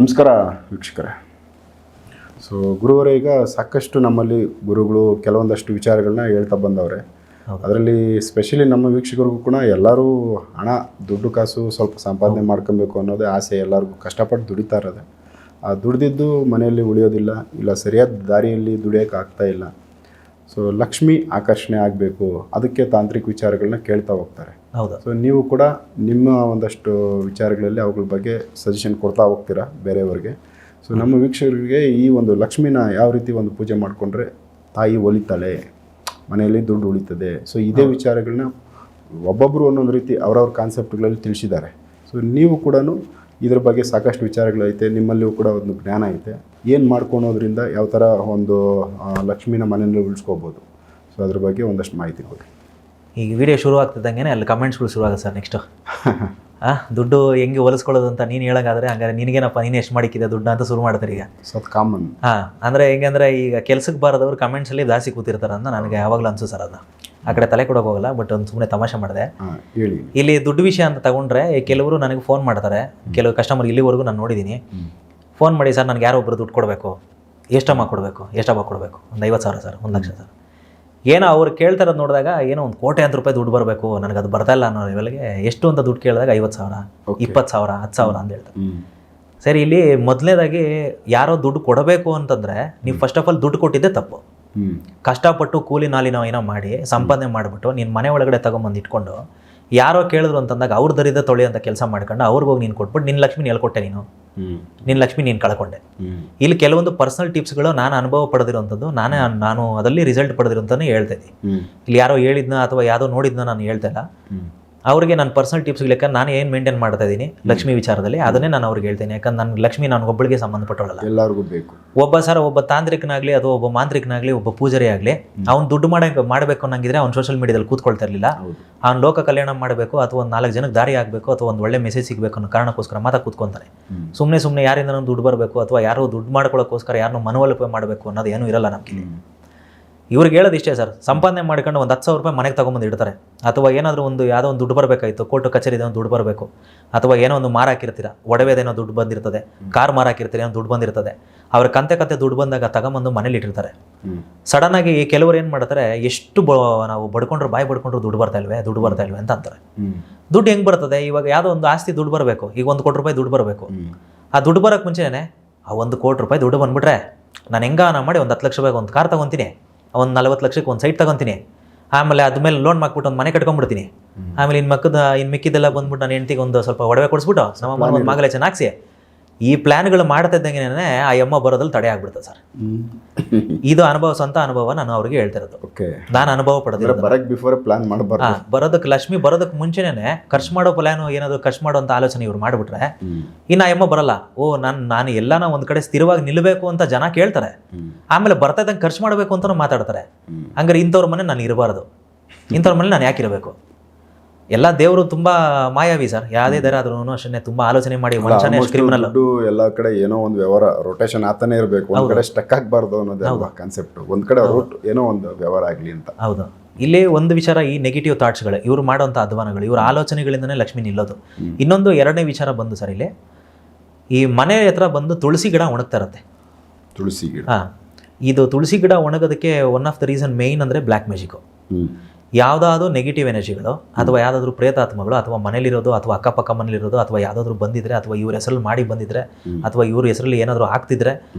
ನಮಸ್ಕಾರ ವೀಕ್ಷಕರೇ. ಸೊ ಗುರುವರೇ, ಈಗ ಸಾಕಷ್ಟು ನಮ್ಮಲ್ಲಿ ಗುರುಗಳು ಕೆಲವೊಂದಷ್ಟು ವಿಚಾರಗಳನ್ನ ಹೇಳ್ತಾ ಬಂದವ್ರೆ. ಅದರಲ್ಲಿ ಸ್ಪೆಷಲಿ ನಮ್ಮ ವೀಕ್ಷಕರಿಗೂ ಕೂಡ ಎಲ್ಲರೂ ಹಣ ದುಡ್ಡು ಕಾಸು ಸ್ವಲ್ಪ ಸಂಪಾದನೆ ಮಾಡ್ಕೊಬೇಕು ಅನ್ನೋದೇ ಆಸೆ. ಎಲ್ಲರಿಗೂ ಕಷ್ಟಪಟ್ಟು ದುಡಿತಾ ಇರೋದೆ. ಆ ದುಡ್ದಿದ್ದು ಮನೆಯಲ್ಲಿ ಉಳಿಯೋದಿಲ್ಲ, ಇಲ್ಲ ಸರಿಯಾದ ದಾರಿಯಲ್ಲಿ ದುಡಿಯೋಕೆ ಆಗ್ತಾ ಇಲ್ಲ. ಸೊ ಲಕ್ಷ್ಮಿ ಆಕರ್ಷಣೆ ಆಗಬೇಕು, ಅದಕ್ಕೆ ತಾಂತ್ರಿಕ ವಿಚಾರಗಳನ್ನ ಕೇಳ್ತಾ ಹೋಗ್ತಾರೆ. ಹೌದು. ಸೊ ನೀವು ಕೂಡ ನಿಮ್ಮ ಒಂದಷ್ಟು ವಿಚಾರಗಳಲ್ಲಿ ಅವುಗಳ ಬಗ್ಗೆ ಸಜೆಷನ್ ಕೊಡ್ತಾ ಹೋಗ್ತೀರಾ ಬೇರೆಯವ್ರಿಗೆ. ಸೊ ನಮ್ಮ ವೀಕ್ಷಕರಿಗೆ ಈ ಒಂದು ಲಕ್ಷ್ಮಿನ ಯಾವ ರೀತಿ ಒಂದು ಪೂಜೆ ಮಾಡಿಕೊಂಡ್ರೆ ತಾಯಿ ಒಲಿತಾಳೆ, ಮನೆಯಲ್ಲಿ ದುಡ್ಡು ಉಳಿತದೆ. ಸೊ ಇದೇ ವಿಚಾರಗಳನ್ನ ಒಬ್ಬೊಬ್ಬರು ಒಂದೊಂದು ರೀತಿ ಅವ್ರವ್ರ ಕಾನ್ಸೆಪ್ಟ್ಗಳಲ್ಲಿ ತಿಳಿಸಿದ್ದಾರೆ. ಸೊ ನೀವು ಕೂಡ ಇದ್ರ ಬಗ್ಗೆ ಸಾಕಷ್ಟು ವಿಚಾರಗಳೈತೆ, ನಿಮ್ಮಲ್ಲಿಯೂ ಕೂಡ ಒಂದು ಜ್ಞಾನ ಐತೆ. ಏನು ಮಾಡ್ಕೊಳೋದ್ರಿಂದ ಯಾವ ಥರ ಒಂದು ಲಕ್ಷ್ಮಿನ ಮನೆಯಲ್ಲಿ ಉಳಿಸ್ಕೋಬೋದು, ಸೊ ಅದ್ರ ಬಗ್ಗೆ ಒಂದಷ್ಟು ಮಾಹಿತಿ ಕೊಡಿ. ಈಗ ವಿಡಿಯೋ ಶುರು ಆಗ್ತಿದ್ದಂಗೆ ಅಲ್ಲಿ ಕಮೆಂಟ್ಸ್ಗಳು ಶುರು ಆಗುತ್ತೆ ಸರ್. ನೆಕ್ಸ್ಟು ದುಡ್ಡು ಹೆಂಗೆ ಹೊಲಿಸ್ಕೊಳ್ಳೋದು ಅಂತ ನೀನು ಹೇಳೋಂಗಾದ್ರೆ, ಹಂಗಾರೆ ನಿನಗೇನಪ್ಪ ನೀನು ಎಷ್ಟು ಮಾಡಿಕ್ಕಿದೆ ದುಡ್ಡು ಅಂತ ಶುರು ಮಾಡ್ತಾರೆ ಈಗ. ಸ್ವಲ್ಪ ಕಾಮನ್. ಅಂದರೆ ಹೆಂಗೆ ಅಂದರೆ ಈಗ ಕೆಲ್ಸಕ್ಕೆ ಬಾರದವ್ರು ಕಮೆಂಟ್ಸಲ್ಲಿ ಜಾಸ್ತಿ ಕೂತಿರ್ತಾರೆ ಅಂತ ನನಗೆ ಯಾವಾಗಲೂ ಅನ್ಸು ಸರ್. ಅದನ್ನ ಆ ಕಡೆ ತಲೆ ಕೊಡೋಕೆ ಹೋಗಲ್ಲ, ಬಟ್ ಒಂದು ಸುಮ್ಮನೆ ತಮಾಷೆ ಮಾಡಿದೆ. ಹೇಳಿ. ಇಲ್ಲಿ ದುಡ್ಡು ವಿಷಯ ಅಂತ ತಗೊಂಡ್ರೆ ಕೆಲವರು ನನಗೆ ಫೋನ್ ಮಾಡ್ತಾರೆ. ಕೆಲವು ಕಸ್ಟಮರ್ ಇಲ್ಲಿವರೆಗೂ ನಾನು ನೋಡಿದ್ದೀನಿ. ಫೋನ್ ಮಾಡಿ, ಸರ್ ನನಗೆ ಯಾರೋ ಒಬ್ಬರು ದುಡ್ಡು ಕೊಡಬೇಕು, ಎಷ್ಟಮ್ಮ ಕೊಡಬೇಕು, ಎಷ್ಟಮ್ಮ ಕೊಡಬೇಕು, ಒಂದು 50,000 ಸರ್, 1 ಲಕ್ಷ ಸರ್. ಏನೋ ಅವ್ರು ಕೇಳ್ತಾರದು ನೋಡಿದಾಗ ಏನೋ ಒಂದು ₹1,00,000 ದುಡ್ಡು ಬರಬೇಕು, ನನಗೆ ಅದು ಬರ್ತಾ ಇಲ್ಲ ಅನ್ನೋ ಲೆವೆಲ್ಗೆ ಎಷ್ಟು ಅಂತ ದುಡ್ಡು ಕೇಳಿದಾಗ 50,000, 20,000, 10,000 ಅಂತ ಹೇಳ್ತಾರೆ. ಸರಿ, ಇಲ್ಲಿ ಮೊದಲನೇದಾಗಿ ಯಾರೋ ದುಡ್ಡು ಕೊಡಬೇಕು ಅಂತಂದರೆ ನೀವು ಫಸ್ಟ್ ಆಫ್ ಆಲ್ ದುಡ್ಡು ಕೊಟ್ಟಿದ್ದೆ ತಪ್ಪು. ಕಷ್ಟಪಟ್ಟು ಕೂಲಿ ನಾಲಿ ನಾವು ಏನೋ ಮಾಡಿ ಸಂಪಾದನೆ ಮಾಡಿಬಿಟ್ಟು ನೀನು ಮನೆ ಒಳಗಡೆ ತಗೊಂಬಂದು ಇಟ್ಕೊಂಡು ಯಾರೋ ಕೇಳಿದ್ರು ಅಂತಂದಾಗ ಅವ್ರ ದರಿದ ತೊಳಿ ಅಂತ ಕೆಲಸ ಮಾಡ್ಕೊಂಡು ಅವ್ರಿಗೋಗಿ ನೀನು ಕೊಟ್ಬಿಟ್ಟು ನಿನ್ನ ಲಕ್ಷ್ಮಿ ಹೇಳ್ಕೊಟ್ಟೆ, ನಿನ್ನ ಲಕ್ಷ್ಮಿ ನೀನು ಕಳ್ಕೊಂಡೆ. ಇಲ್ಲಿ ಕೆಲವೊಂದು ಪರ್ಸನಲ್ ಟಿಪ್ಸ್ಗಳು ನಾನು ಅನುಭವ ಪಡೆದಿರೋಂಥದ್ದು, ನಾನು ಅದರಲ್ಲಿ ರಿಸಲ್ಟ್ ಪಡೆದಿರೋಂತಾನೆ ಹೇಳ್ತಾ ಇದ್ದೀನಿ. ಇಲ್ಲಿ ಯಾರೋ ಹೇಳಿದ್ನ ಅಥವಾ ಯಾವುದೋ ನೋಡಿದ್ನ ನಾನು ಹೇಳ್ತಾ ಇಲ್ಲ. ಅವ್ರಿಗೆ ನಾನು ಪರ್ಸನಲ್ ಟಿಪ್ಸ್ ಲೆಕ್ಕ ನಾನು ಏನು ಮೇಂಟೈನ್ ಮಾಡ್ತಾ ಇದ್ದೀನಿ ಲಕ್ಷ್ಮಿ ವಿಚಾರದಲ್ಲಿ, ಅದನ್ನೇ ನಾನು ಅವ್ರಿಗೆ ಹೇಳ್ತೇನೆ. ಯಾಕಂದ್ರೆ ನನ್ನ ಲಕ್ಷ್ಮಿ ನನಗೊಬ್ಬಳಿಗೆ ಸಂಬಂಧಪಟ್ಟವಳಲ್ಲ, ಎಲ್ಲರಿಗೂ ಬೇಕು. ಒಬ್ಬ ತಾಂತ್ರಿಕನಾಗಲಿ ಅಥವಾ ಒಬ್ಬ ಮಾಂತ್ರಿಕನಾಗಲಿ ಒಬ್ಬ ಪೂಜಾರಿ ಆಗಲಿ ಅವ್ನು ದುಡ್ಡು ಮಾಡಬೇಕು ಅನ್ನಂಗಿದ್ರೆ ಅವ್ನು ಸೋಷಿಯಲ್ ಮೀಡಿಯಾದಲ್ಲಿ ಕೂತ್ಕೊಳ್ತಾ ಇರಲಿಲ್ಲ. ಅವ್ನು ಲೋಕ ಕಲ್ಯಾಣ ಮಾಡಬೇಕು ಅಥವಾ ಒಂದು 4 ಜನಕ್ಕೆ ದಾರಿ ಆಗಬೇಕು ಅಥವಾ ಒಂದು ಒಳ್ಳೆ ಮೆಸೇಜ್ ಸಿಗಬೇಕು ಅನ್ನೋ ಕಾರಣಕ್ಕೋಸ್ಕರ ಮಾತಾ ಕೂತ್ಕೊಂತಾನೆ. ಸುಮ್ಮನೆ ಯಾರಿಂದ ದುಡ್ಡು ಬರಬೇಕು ಅಥವಾ ಯಾರೋ ದುಡ್ಡು ಮಾಡ್ಕೊಳ್ಳೋಕ್ಕೋಸ್ಕರ ಯಾರನ್ನೂ ಮನವೊಲಿಕೆ ಮಾಡಬೇಕು ಅನ್ನೋದು ಏನೂ ಇರಲ್ಲ ನಮಗೆ. ಇವ್ರಿಗೆ ಹೇಳೋದು ಇಷ್ಟೇ ಸರ್, ಸಂಪಾದನೆ ಮಾಡ್ಕೊಂಡು ಒಂದು ₹10,000 ಮನೆಗೆ ತೊಗೊಂಬಂದು ಇಡ್ತಾರೆ. ಅಥವಾ ಏನಾದರೂ ಯಾವುದೋ ಒಂದು ದುಡ್ಡು ಬರಬೇಕಾಯಿತು, ಕೋರ್ಟು ಕಚೇರಿದೇನೋ ದುಡ್ಡು ಬರಬೇಕು, ಅಥವಾ ಏನೋ ಒಂದು ಮಾರಾಕಿರ್ತೀರ, ಒಡವೆದೇನೋ ದುಡ್ಡು ಬಂದಿರ್ತದೆ, ಕಾರ್ ಮಾರಾಕಿರ್ತೀರ ಏನೋ ದುಡ್ಡು ಬಂದಿರ್ತದೆ. ಅವ್ರ ಕಂತೆ ದುಡ್ಡು ಬಂದಾಗ ತಗೊಂಬಂದು ಮನೇಲಿ ಇಟ್ಟಿರ್ತಾರೆ. ಸಡನ್ನಾಗಿ ಕೆಲವರು ಏನು ಮಾಡ್ತಾರೆ, ಎಷ್ಟು ನಾವು ಬಾಯಿ ಬಡ್ಕೊಂಡ್ರು ದುಡ್ಡು ಬರ್ತಾ ಇಲ್ವೇ ಅಂತ ಅಂತಾರೆ. ದುಡ್ಡು ಹೆಂಗೆ ಬರ್ತದೆ? ಇವಾಗ ಯಾವುದೋ ಒಂದು ಆಸ್ತಿ ದುಡ್ಡು ಬರಬೇಕು, ಈಗ ₹1,00,00,000 ದುಡ್ಡು ಬರಬೇಕು. ಆ ದುಡ್ಡು ಬರೋಕ್ಕೆ ಮುಂಚೆನೇ ಆ ₹1,00,00,000 ದುಡ್ಡು ಬಂದುಬಿಟ್ರೆ ನಾನು ಹೆಂಗಾನ ಮಾಡಿ ಒಂದು 10 ಲಕ್ಷ ರೂಪಾಯಿಗೆ ಒಂದು ಕಾರ್ ತೊಗೊತೀನಿ, ಒಂದು 40 ಲಕ್ಷಕ್ಕೆ ಒಂದು ಸೈಟ್ ತೊಗೊತೀನಿ, ಆಮೇಲೆ ಅದ್ಮೇಲೆ ಲೋನ್ ಮಾಡ್ಬಿಟ್ಟು ಒಂದು ಮನೆ ಕಟ್ಕೊಂಡ್ಬಿಡ್ತೀನಿ. ಆಮೇಲೆ ಇನ್ನು ಮಿಕ್ಕಿದೆಲ್ಲ ಬಂದ್ಬಿಟ್ಟು ನಾನು ಹೆಂಡತಿಗೆ ಒಂದು ಸ್ವಲ್ಪ ಒಡವೆ ಕೊಡಿಸ್ಬಿಟ್ಟು ನಮ್ಮ ಒಂದು ಮಗಲೇ ಚೆನ್ನಾಗಿಸಿ ಈ ಪ್ಲಾನ್ಗಳು ಮಾಡ್ತಾ ಇದ್ದಂಗೆ ಆ ಅಮ್ಮ ಬರೋದ್ರಲ್ಲಿ ತಡೆ ಆಗ್ಬಿಡ್ತದೆ ಸರ್. ಇದು ಸ್ವಂತ ಅನುಭವ ನಾನು ಅವ್ರಿಗೆ ಹೇಳ್ತಿರೋದು. ನಾನು ಅನುಭವ ಪಡೆದಿರೋದು. ಬರೋದಕ್ಕೆ ಲಕ್ಷ್ಮಿ ಬರೋದಕ್ಕೆ ಮುಂಚೆನೇ ಖರ್ಚು ಮಾಡೋ ಪ್ಲಾನು ಏನಾದ್ರು ಖರ್ಚು ಮಾಡೋ ಅಂತ ಆಲೋಚನೆ ಇವ್ರು ಮಾಡಿಬಿಟ್ರೆ ಇನ್ನು ಆ ಅಮ್ಮ ಬರಲ್ಲ. ನಾನು ಎಲ್ಲಾನ ಒಂದ್ ಕಡೆ ಸ್ಥಿರವಾಗಿ ನಿಲ್ಲಬೇಕು ಅಂತ ಜನ ಕೇಳ್ತಾರೆ, ಆಮೇಲೆ ಬರ್ತಾ ಇದ್ದಂಗೆ ಖರ್ಚು ಮಾಡಬೇಕು ಅಂತ ಮಾತಾಡ್ತಾರೆ. ಹಂಗಾರೆ ಇಂಥವ್ರ ಮನೆ ನಾನು ಇರಬಾರ್ದು, ಇಂಥವ್ರ ಮನೆ ನಾನು ಯಾಕೆ ಇರಬೇಕು? ಎಲ್ಲ ದೇವರು ತುಂಬಾ ಮಾಯಾವಿ ಸರ್. ಯಾವುದೇ ದರ ಆದ್ರೂ ಅಷ್ಟೇ ತುಂಬಾ ಆಲೋಚನೆ ಮಾಡಿ ಮನುಷ್ಯನೇ ಕ್ರಿಮಿನಲ್. ಎಲ್ಲ ಕಡೆ ಏನೋ ಒಂದು ವ್ಯವಹಾರ ರೊಟೇಷನ್ ಆಗ್ತಾನೆ ಇರಬೇಕು, ಒಂದ್ ಕಡೆ ಸ್ಟಕ್ ಆಗಬಾರ್ದು ಅನ್ನೋದು ಕಾನ್ಸೆಪ್ಟ್. ಒಂದ್ ಕಡೆ ಏನೋ ಒಂದು ವ್ಯವಹಾರ ಆಗಲಿ ಅಂತ. ಹೌದು. ಇಲ್ಲಿ ಒಂದು ವಿಚಾರ, ಈ ನೆಗೆಟಿವ್ ಥಾಟ್ಸ್ಗಳು, ಇವ್ರು ಮಾಡುವಂಥ ಅಧ್ವಾನಗಳು, ಇವ್ರ ಆಲೋಚನೆಗಳಿಂದನೇ ಲಕ್ಷ್ಮಿ ನಿಲ್ಲೋದು. ಇನ್ನೊಂದು 2ನೇ ವಿಚಾರ ಬಂದು ಸರ್, ಇಲ್ಲಿ ಈ ಮನೆ ಹತ್ರ ಬಂದು ತುಳಸಿ ಗಿಡ ಒಣಗ್ತಾ ಇರುತ್ತೆ. ತುಳಸಿ ಗಿಡ, ಇದು ತುಳಸಿ ಗಿಡ ಒಣಗೋದಕ್ಕೆ one of the reason main ಅಂದರೆ ಬ್ಲ್ಯಾಕ್ ಮ್ಯಾಜಿಕ್. ಯಾವುದಾದ್ರೂ ನೆಗೆಟಿವ್ ಎನರ್ಜಿಗಳು ಅಥವಾ ಯಾವುದಾದ್ರೂ ಪ್ರೇತಾತ್ಮಗಳು ಅಥವಾ ಮನೇಲಿರೋದು ಅಥವಾ ಅಕ್ಕಪಕ್ಕ ಮನೇಲಿರೋದು ಅಥವಾ ಯಾವುದಾದ್ರೂ ಬಂದಿದ್ರೆ ಅಥವಾ ಇವ್ರ ಹೆಸರಲ್ಲಿ ಮಾಡಿ ಬಂದಿದ್ರೆ ಅಥವಾ ಇವ್ರ ಹೆಸರಲ್ಲಿ ಏನಾದರೂ ಆಗ್ತಿದ್ರೆ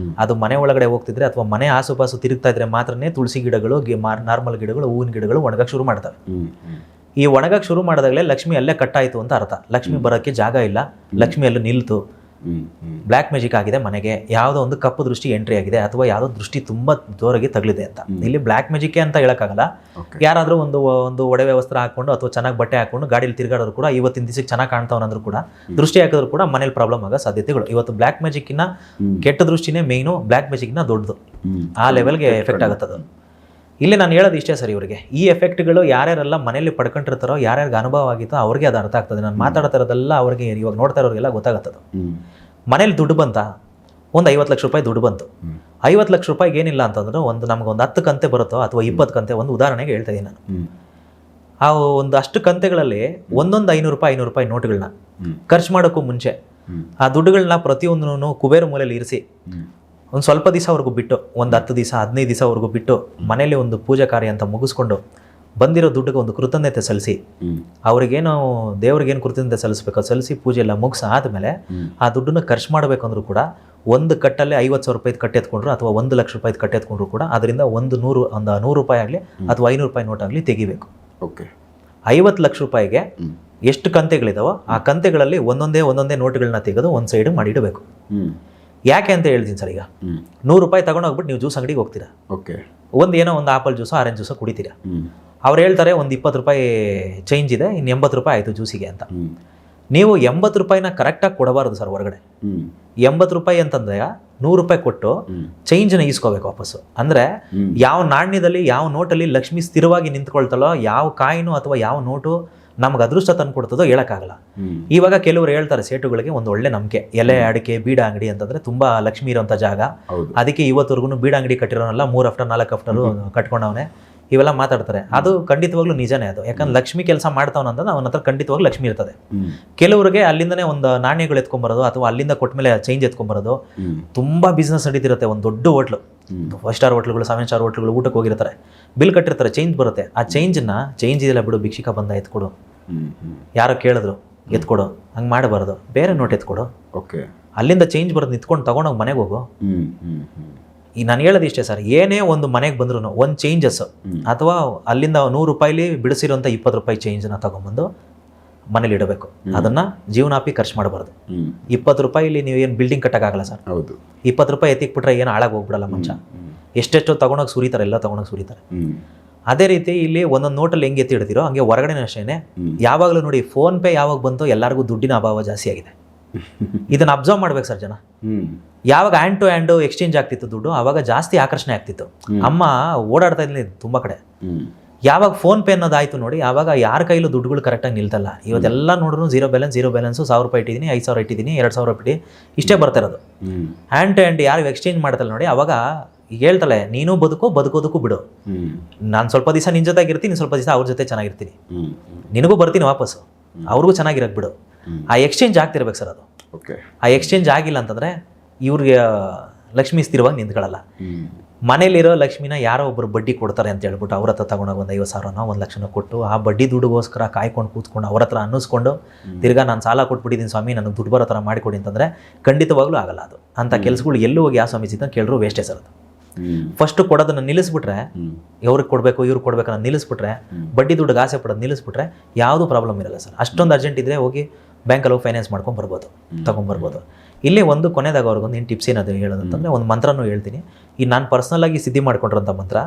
ಅದು ಮನೆ ಒಳಗಡೆ ಹೋಗ್ತಿದ್ರೆ ಅಥವಾ ಮನೆ ಆಸುಪಾಸು ತಿರುಗ್ತಾ ಇದ್ರೆ ಮಾತ್ರನೇ ತುಳಸಿ ಗಿಡಗಳು, ನಾರ್ಮಲ್ ಗಿಡಗಳು, ಹೂವಿನ ಗಿಡಗಳು ಒಣಗಕ್ಕೆ ಶುರು ಮಾಡ್ತವೆ. ಈ ಒಣಗಕ್ಕೆ ಶುರು ಮಾಡಿದಾಗಲೇ ಲಕ್ಷ್ಮಿ ಅಲ್ಲೇ ಕಟ್ಟಾಯಿತು ಅಂತ ಅರ್ಥ. ಲಕ್ಷ್ಮಿ ಬರೋಕ್ಕೆ ಜಾಗ ಇಲ್ಲ, ಲಕ್ಷ್ಮಿ ಅಲ್ಲೂ ನಿಲ್ತು, ಬ್ಲ್ಯಾಕ್ ಮ್ಯಾಜಿಕ್ ಆಗಿದೆ ಮನೆಗೆ, ಯಾವುದೋ ಒಂದು ಕಪ್ಪು ದೃಷ್ಟಿ ಎಂಟ್ರಿ ಆಗಿದೆ ಅಥವಾ ಯಾವುದೋ ದೃಷ್ಟಿ ತುಂಬಾ ಜೋರಾಗಿ ತಗಲಿದೆ ಅಂತ. ಇಲ್ಲಿ ಬ್ಲ್ಯಾಕ್ ಮ್ಯಾಜಿಕ್ ಅಂತ ಹೇಳಕ್ಕಾಗಲ್ಲ. ಯಾರಾದರೂ ಒಂದು ಒಡವೆ ವಸ್ತ್ರ ಹಾಕೊಂಡು ಅಥವಾ ಚೆನ್ನಾಗಿ ಬಟ್ಟೆ ಹಾಕೊಂಡು ಗಾಡಿಯಲ್ಲಿ ತಿರುಗಾಡೋರು ಕೂಡ ಇವತ್ತಿನ ದಿವಸಕ್ಕೆ ಚೆನ್ನಾಗಿ ಕಾಣ್ತಾವನಂದ್ರೂ ಕೂಡ ದೃಷ್ಟಿ ಹಾಕಿದ್ರು ಕೂಡ ಮನೇಲಿ ಪ್ರಾಬ್ಲಮ್ ಆಗೋ ಸಾಧ್ಯತೆಗಳು. ಇವತ್ತು ಬ್ಲ್ಯಾಕ್ ಮ್ಯಾಜಿಕ್ಕಿನ ಕೆಟ್ಟ ದೃಷ್ಟಿನೇ ಮೇಯ್ನು, ಬ್ಲ್ಯಾಕ್ ಮ್ಯಾಜಿಕ್ನ ದೊಡ್ಡದು. ಆ ಲೆವೆಲ್ಗೆ ಎಫೆಕ್ಟ್ ಆಗುತ್ತದು. ಇಲ್ಲಿ ನಾನು ಹೇಳೋದು ಇಷ್ಟೇ ಸರ್, ಇವರಿಗೆ ಈ ಎಫೆಕ್ಟ್ಗಳು ಯಾರ್ಯಾರೆಲ್ಲ ಮನೇಲಿ ಪಡ್ಕೊಂಡಿರ್ತಾರೋ, ಯಾರ್ಯಾರಿಗೆ ಅನುಭವ ಆಗಿತ್ತೋ ಅವ್ರಿಗೆ ಅದು ಅರ್ಥ ಆಗ್ತದೆ. ನಾನು ಮಾತಾಡ್ತಾ ಇರೋದೆಲ್ಲ ಅವ್ರಿಗೆ ಇವಾಗ ನೋಡ್ತಾ ಇರೋರಿಗೆಲ್ಲ ಗೊತ್ತಾಗುತ್ತದು. ಮನೇಲಿ ದುಡ್ಡು ಬಂತ, ಒಂದು 50 ಲಕ್ಷ ರೂಪಾಯಿ ದುಡ್ಡು ಬಂತು. 50 ಲಕ್ಷ ರೂಪಾಯಿಗೆ ಏನಿಲ್ಲ ಅಂತಂದ್ರೆ ನಮಗೊಂದು 10 ಕಂತೆ ಬರುತ್ತೋ ಅಥವಾ 20 ಕಂತೆ, ಒಂದು ಉದಾಹರಣೆಗೆ ಹೇಳ್ತಾ ಇದ್ದೀನಿ ನಾನು. ಆ ಒಂದು ಅಷ್ಟು ಕಂತೆಗಳಲ್ಲಿ ಒಂದೊಂದು ₹500 ನೋಟ್ಗಳನ್ನ ಖರ್ಚು ಮಾಡೋಕ್ಕೂ ಮುಂಚೆ ಆ ದುಡ್ಡುಗಳನ್ನ ಪ್ರತಿಯೊಂದನ್ನು ಕುಬೇರ ಮೂಲೆಯಲ್ಲಿ ಇರಿಸಿ ಒಂದು ಸ್ವಲ್ಪ ದಿವಸವರೆಗೂ ಬಿಟ್ಟು ಒಂದು 10 ದಿವಸ 15 ದಿವಸವರೆಗೂ ಬಿಟ್ಟು ಮನೇಲಿ ಒಂದು ಪೂಜಾ ಕಾರ್ಯ ಅಂತ ಮುಗಿಸ್ಕೊಂಡು ಬಂದಿರೋ ದುಡ್ಡಿಗೆ ಒಂದು ಕೃತಜ್ಞತೆ ಸಲ್ಲಿಸಿ ಅವ್ರಿಗೇನು ದೇವ್ರಿಗೇನು ಕೃತಜ್ಞತೆ ಸಲ್ಲಿಸ್ಬೇಕು ಸಲ್ಲಿಸಿ ಪೂಜೆ ಎಲ್ಲ ಮುಗಿಸ ಆದಮೇಲೆ ಆ ದುಡ್ಡನ್ನು ಖರ್ಚು ಮಾಡಬೇಕಂದ್ರೂ ಕೂಡ ಒಂದು ಕಟ್ಟಲ್ಲಿ 50,000 ರೂಪಾಯಿ ಕಟ್ಟಿ ಎತ್ಕೊಂಡ್ರು ಅಥವಾ 1 ಲಕ್ಷ ರೂಪಾಯಿ ಕಟ್ಟಿ ಎತ್ಕೊಂಡ್ರು ಕೂಡ ಅದರಿಂದ ಒಂದು 100 ರೂಪಾಯಿ ಆಗಲಿ ಅಥವಾ 500 ರೂಪಾಯಿ ನೋಟ್ ಆಗಲಿ ತೆಗಿಬೇಕು. ಓಕೆ. 50 ಲಕ್ಷ ರೂಪಾಯಿಗೆ ಎಷ್ಟು ಕಂತೆಗಳಿದಾವೋ ಆ ಕಂತೆಗಳಲ್ಲಿ ಒಂದೊಂದೇ ನೋಟ್ಗಳನ್ನ ತೆಗೆದು ಒಂದು ಸೈಡ್ ಮಾಡಿಡಬೇಕು. ಯಾಕೆ ಅಂತ ಹೇಳ್ತೀನಿ ಸರ್. ಈಗ 100 ರೂಪಾಯಿ ತಗೊಂಡೋಗ್ಬಿಟ್ಟು ನೀವು ಜ್ಯೂಸ್ ಅಂಗಡಿಗೆ ಹೋಗ್ತೀರಾ. ಓಕೆ. ಒಂದು ಆಪಲ್ ಜ್ಯೂಸೋ ಆರೆಂಜ್ ಜ್ಯೂಸೋ ಕುಡಿತೀರಾ. ಅವ್ರು ಹೇಳ್ತಾರೆ ಒಂದು 20 ರೂಪಾಯಿ ಚೇಂಜ್ ಇದೆ, ಇನ್ನು 80 ರೂಪಾಯಿ ಆಯಿತು ಜ್ಯೂಸಿಗೆ ಅಂತ. ನೀವು 80 ರೂಪಾಯಿನ ಕರೆಕ್ಟಾಗಿ ಕೊಡಬಾರ್ದು ಸರ್ ಹೊರಗಡೆ. 80 ರೂಪಾಯಿ ಅಂತಂದ್ರೆ 100 ರೂಪಾಯಿ ಕೊಟ್ಟು ಚೇಂಜ್ನ ಈಸ್ಕೋಬೇಕು ವಾಪಸ್ಸು. ಅಂದರೆ ಯಾವ ನಾಣ್ಯದಲ್ಲಿ ಯಾವ ನೋಟಲ್ಲಿ ಲಕ್ಷ್ಮಿ ಸ್ಥಿರವಾಗಿ ನಿಂತ್ಕೊಳ್ತಾಳೋ, ಯಾವ ಕಾಯಿನು ಅಥವಾ ಯಾವ ನೋಟು ನಮ್ಗೆ ಅದೃಷ್ಟ ತಂದು ಕೊಡ್ತದೋ ಹೇಳೋಕ್ಕಾಗಲ್ಲ. ಇವಾಗ ಕೆಲವರು ಹೇಳ್ತಾರೆ ಸೇಟುಗಳಿಗೆ ಒಂದು ಒಳ್ಳೆ ನಂಬಿಕೆ, ಎಲೆ ಅಡಿಕೆ ಬೀಡ ಅಂಗಡಿ ಅಂತಂದ್ರೆ ತುಂಬಾ ಲಕ್ಷ್ಮಿ ಇರೋಂಥ ಜಾಗ, ಅದಕ್ಕೆ ಇವತ್ತವರೆಗೂ ಬೀಡ ಅಂಗಡಿ ಕಟ್ಟಿರೋನಲ್ಲ 3 ಆಫ್ಟರ್ 4 ಆಫ್ಟರು ಕಟ್ಕೊಂಡವನೇ, ಇವೆಲ್ಲ ಮಾತಾಡ್ತಾರೆ. ಅದು ಖಂಡಿತವಾಗ್ಲೂ ನಿಜನೇ. ಅದು ಯಾಕಂದ್ರೆ ಲಕ್ಷ್ಮಿ ಕೆಲಸ ಮಾಡ್ತಾವನಂತಂದ್ರೆ ಅವನ ಹತ್ರ ಖಂಡಿತವಾಗ್ಲೂ ಲಕ್ಷ್ಮಿ ಇರ್ತದೆ. ಕೆಲವರಿಗೆ ಅಲ್ಲಿಂದನೇ ಒಂದು ನಾಣ್ಯಗಳು ಎತ್ಕೊಂಬರೋದು ಅಥವಾ ಅಲ್ಲಿಂದ ಕೊಟ್ಟ ಮೇಲೆ ಚೇಂಜ್ ಎತ್ಕೊಂಬರೋದು, ತುಂಬಾ ಬಿಸ್ನೆಸ್ ನಡೀತಿರುತ್ತೆ. ಒಂದು ದೊಡ್ಡ ಹೋಟ್ಲು, 5 ಸ್ಟಾರ್ ಹೋಟ್ಲುಗಳು 7 ಸ್ಟಾರ್ ಹೋಟ್ಲುಗಳು ಊಟಕ್ಕೆ ಹೋಗಿರ್ತಾರೆ, ಬಿಲ್ ಕಟ್ಟಿರ್ತಾರೆ, ಚೇಂಜ್ ಬರುತ್ತೆ. ಆ ಚೇಂಜ್ ಇದೆಲ್ಲ ಬಿಡು, ಭಿಕ್ಷಿಕ ಬಂದ ಎತ್ಕೊಡು, ಯಾರೋ ಕೇಳಿದ್ರು ಎತ್ಕೊಡು, ಹಂಗೆ ಮಾಡಬಾರ್ದು, ಬೇರೆ ನೋಟ್ ಎತ್ಕೊಡು. ಓಕೆ. ಅಲ್ಲಿಂದ ಚೇಂಜ್ ಬರೋದು ನಿಂತ್ಕೊಂಡು ತಗೊಂಡೋಗಿ ಮನೆಗೆ ಹೋಗು. ಈ ನಾನು ಹೇಳೋದು ಇಷ್ಟೇ ಸರ್, ಏನೇ ಒಂದು ಮನೆಗೆ ಬಂದ್ರು ಒಂದು ಚೇಂಜಸ್ ಅಥವಾ ಅಲ್ಲಿಂದ 100 ರೂಪಾಯಿಲಿ ಬಿಡಿಸಿರೋಂಥ 20 ರೂಪಾಯಿ ಚೇಂಜ್ನ ತಗೊಂಡ್ಬಂದು ಮನೇಲಿ ಇಡಬೇಕು. ಅದನ್ನ ಜೀವನಾಪಿ ಖರ್ಚು ಮಾಡಬಾರ್ದು. 20 ರೂಪಾಯಿಲಿ ನೀವು ಏನು ಬಿಲ್ಡಿಂಗ್ ಕಟ್ಟಕ್ಕಾಗಲ್ಲ ಸರ್. 20 ರೂಪಾಯಿ ಎತ್ತಿಕ್ಬಿಟ್ರೆ ಏನು ಹಾಳಾಗಿ ಹೋಗ್ಬಿಡಲ್ಲ ಮನುಷ್ಯ. ಎಷ್ಟೆಷ್ಟೋ ತಗೊಂಡೋಗಿ ಸುರಿತಾರೆ, ಎಲ್ಲ ತಗೊಂಡೋಗಿ ಸುರಿತಾರೆ. ಅದೇ ರೀತಿ ಇಲ್ಲಿ ಒಂದೊಂದು ನೋಟಲ್ಲಿ ಹೆಂಗೆ ಎತ್ತಿ ಇಡ್ತೀರೋ ಹಂಗೆ ಹೊರಗಡೆ ಅಷ್ಟೇ. ಯಾವಾಗಲೂ ನೋಡಿ, ಫೋನ್ ಪೇ ಯಾವಾಗ ಬಂತು ಎಲ್ಲರಿಗೂ ದುಡ್ಡಿನ ಅಭಾವ ಜಾಸ್ತಿ ಆಗಿದೆ. ಇದನ್ನ ಅಬ್ಸರ್ವ್ ಮಾಡ್ಬೇಕು ಸರ್ ಜನ. ಯಾವಾಗ ಹ್ಯಾಂಡ್ ಟು ಹ್ಯಾಂಡ್ ಎಕ್ಸ್ಚೇಂಜ್ ಆಗ್ತಿತ್ತು ದುಡ್ಡು, ಆವಾಗ ಜಾಸ್ತಿ ಆಕರ್ಷಣೆ ಆಗ್ತಿತ್ತು. ಅಮ್ಮ ಓಡಾಡ್ತಾ ಇದ್ಲಿ ತುಂಬ ಕಡೆ. ಯಾವಾಗ ಫೋನ್ ಪೇ ಅನ್ನೋದಾಯ್ತು ನೋಡಿ, ಆವಾಗ ಯಾರ ಕೈಲೂ ದುಡ್ಡುಗಳು ಕರೆಕ್ಟಾಗಿ ನಿಲ್ತಲ್ಲ. ಇವತ್ತೆಲ್ಲ ನೋಡ್ರು ಝೀರೋ ಬ್ಯಾಲೆನ್ಸ್ 1000 ರೂಪಾಯಿ ಇಟ್ಟಿದ್ದೀನಿ, 5000 ಇಟ್ಟಿದ್ದೀನಿ, 2000 ರೂಪಾಯಿ ಇಷ್ಟೇ ಬರ್ತಾ ಇರೋದು. ಹ್ಯಾಂಡ್ ಟು ಹ್ಯಾಂಡ್ ಯಾರು ಎಕ್ಸ್ಚೇಂಜ್ ಮಾಡ್ತಲ್ಲ ನೋಡಿ, ಅವಾಗ ಹೇಳ್ತಾಳೆ ನೀನು ಬದುಕೋದಕ್ಕೂ ಬಿಡು. ನಾನು ಸ್ವಲ್ಪ ದಿವಸ ನಿನ್ನ ಜೊತೆಗಿರ್ತೀನಿ, ಸ್ವಲ್ಪ ದಿವಸ ಅವ್ರ ಜೊತೆ ಚೆನ್ನಾಗಿರ್ತೀನಿ, ನಿನಗೂ ಬರ್ತೀನಿ ವಾಪಸ್ಸು, ಅವ್ರಿಗೂ ಚೆನ್ನಾಗಿರಕ್ಕೆ ಬಿಡು. ಆ ಎಕ್ಸ್ಚೇಂಜ್ ಆಗ್ತಿರ್ಬೇಕು ಸರ್. ಅದು ಆ ಎಕ್ಸ್ಚೇಂಜ್ ಆಗಿಲ್ಲ ಅಂತಂದರೆ ಇವ್ರಿಗೆ ಲಕ್ಷ್ಮಿ ಸ್ಥಿರವಾಗಿ ನಿಂತ್ಕೊಳ್ಳಲ್ಲ. ಮನೇಲಿರೋ ಲಕ್ಷ್ಮಿನ ಯಾರೋ ಒಬ್ಬರು ಬಡ್ಡಿ ಕೊಡ್ತಾರೆ ಅಂತ ಹೇಳ್ಬಿಟ್ಟು ಅವ್ರ ಹತ್ರ ತಗೊಂಡೋಗಿ ಒಂದು 50,000 1 ಲಕ್ಷನ ಕೊಟ್ಟು ಆ ಬಡ್ಡಿ ದುಡ್ಡುಗೋಸ್ಕರ ಕಾಯ್ಕೊಂಡು ಕೂತ್ಕೊಂಡು ಅವ್ರ ಹತ್ರ ಅನ್ನಿಸ್ಕೊಂಡು ತಿರ್ಗಾ ನಾನು ಸಾಲ ಕೊಟ್ಬಿಟ್ಟಿದ್ದೀನಿ ಸ್ವಾಮಿ, ನನಗೆ ದುಡ್ಡು ಬರೋ ಥರ ಮಾಡಿಕೊಡಿ ಅಂತಂದರೆ ಖಂಡಿತವಾಗ್ಲೂ ಆಗಲ್ಲ. ಅದು ಅಂಥ ಕೆಲಸಗಳು ಎಲ್ಲೂ ಹೋಗಿ ಯಾವ ಸ್ವಾಮೀಜಿ ಅಂತ ಕೇಳಿದ್ರು ವೇಸ್ಟೇ ಸರ್. ಅದು ಫಸ್ಟ್ ಕೊಡೋದನ್ನ ನಿಲ್ಲಿಸ್ಬಿಟ್ರೆ, ಇವ್ರಿಗೆ ಕೊಡಬೇಕು ಇವ್ರಿಗೆ ಕೊಡ್ಬೇಕನ್ನ ನಿಲ್ಲಿಸ್ಬಿಟ್ರೆ, ಬಡ್ಡಿ ದುಡ್ಡಿಗೆ ಆಸೆ ಪಡೋದು ನಿಲ್ಲಿಸ್ಬಿಟ್ರೆ ಯಾವುದು ಪ್ರಾಬ್ಲಮ್ ಇರಲ್ಲ ಸರ್. ಅಷ್ಟೊಂದು ಅರ್ಜೆಂಟ್ ಇದ್ರೆ ಹೋಗಿ ಬ್ಯಾಂಕಲ್ಲಿ ಹೋಗಿ ಫೈನಾನ್ಸ್ ಮಾಡ್ಕೊಂಡು ಬರ್ಬೋದು, ತೊಗೊಂಬರ್ಬೋದು. ಇಲ್ಲಿ ಒಂದು ಕೊನೆದಾಗ ಅವ್ರಿಗೊಂದು ಏನು ಟಿಪ್ಸ್ ಏನಾದ್ರು ಹೇಳೋದಂತಂದರೆ ಒಂದು ಮಂತ್ರನೂ ಹೇಳ್ತೀನಿ. ಈ ನಾನು ಪರ್ಸ್ನಲಾಗಿ ಸಿದ್ಧಿ ಮಾಡ್ಕೊಂಡಿರೋಂಥ ಮಂತ್ರ